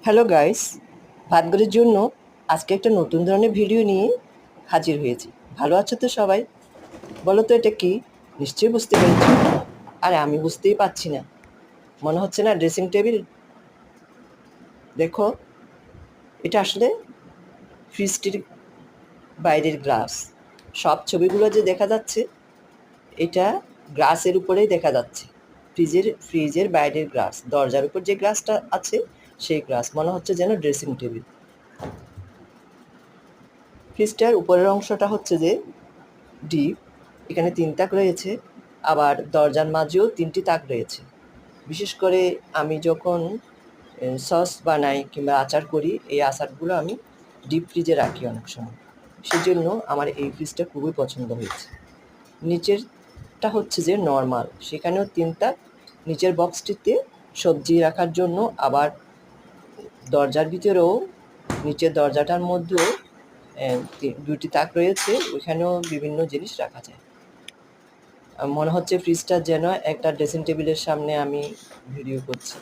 Hello guys, ভাতঘরের জন্য আজকে একটা নতুন ধরনের ভিডিও নিয়ে হাজির হয়েছি। ভালো আছো তো সবাই? বলো তো এটা কি? নিশ্চয়ই বুঝতে পেরেছো। আরে আমি বুঝতেই পারছি না, মনে হচ্ছে না ড্রেসিং টেবিল। দেখো, এটা আসলে ফ্রিজটির বাইরের গ্লাস। সব ছবিগুলো যে দেখা যাচ্ছে, এটা গ্লাসের উপরেই দেখা যাচ্ছে। ফ্রিজের বাইরের গ্লাস, দরজার উপর যে গ্লাসটা আছে সেই গ্লাস মনে হচ্ছে যেন ড্রেসিং টেবিল। ফ্রিজটার উপরের অংশটা হচ্ছে যে ডিপ, এখানে ৩ তাক রয়েছে, আবার দরজার মাঝেও ৩টি তাক রয়েছে। বিশেষ করে আমি যখন সস বানাই কিংবা আচার করি, এই আচারগুলো আমি ডিপ ফ্রিজে রাখি অনেক সময়। সেজন্য আমার এই ফ্রিজটা খুবই পছন্দ হয়েছে। নিচেরটা হচ্ছে যে নরমাল, সেখানেও ৩ তাক, নিচের বক্সটিতে সবজি রাখার জন্য, আবার দরজার ভিতরেও নিচের দরজাটার মধ্যেও ২টি তাক রয়েছে, ওইখানেও বিভিন্ন জিনিস রাখা যায়। মনে হচ্ছে ফ্রিজটা যেন একটা ড্রেসিং টেবিলের সামনে আমি ভিডিও করছি।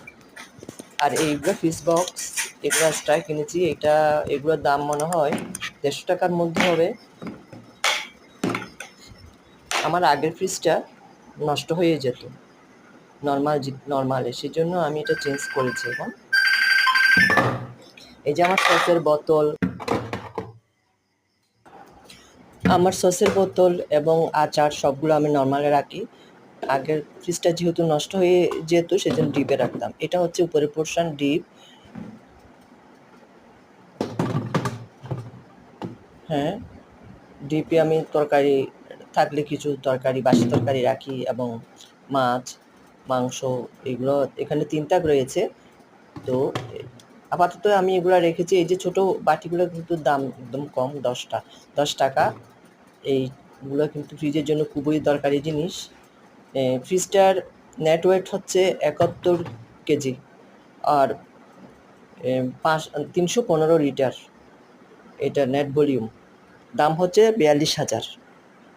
আর এইগুলো ফ্রিজ বক্স, এগুলো এক্সট্রা কিনেছি। এগুলোর দাম মনে হয় ১৫০ টাকার মধ্যে হবে। আমার আগের ফ্রিজটা নষ্ট হয়ে যেত নর্মালে, সেজন্য আমি এটা চেঞ্জ করেছি এখন। এই যে আমার সসের বোতল এবং আচার সবগুলো আমি নর্মালে রাখি। আগের ফ্রিজটা যেহেতু নষ্ট হয়ে যেত, সেজন্য ডিপে রাখতাম। এটা হচ্ছে উপরের পোর্শন ডিপ। হ্যাঁ, ডিপে আমি তরকারি থাকলে কিছু তরকারি, বাসি তরকারি রাখি, এবং মাছ, মাংস, এগুলো এখানে ৩ তাক রয়েছে। তো আপাতত আমি এগুলো রেখেছি। এই যে ছোট বাটিগুলো কিন্তু দাম একদম কম, ১০ টাকা। এইগুলো কিন্তু ফ্রিজের জন্য খুবই দরকারি জিনিস। ফ্রিজটার নেট ওয়েট হচ্ছে ৭১ কেজি, আর ৩১৫ লিটার এটা নেট ভলিউম। দাম হচ্ছে ৪২,০০০।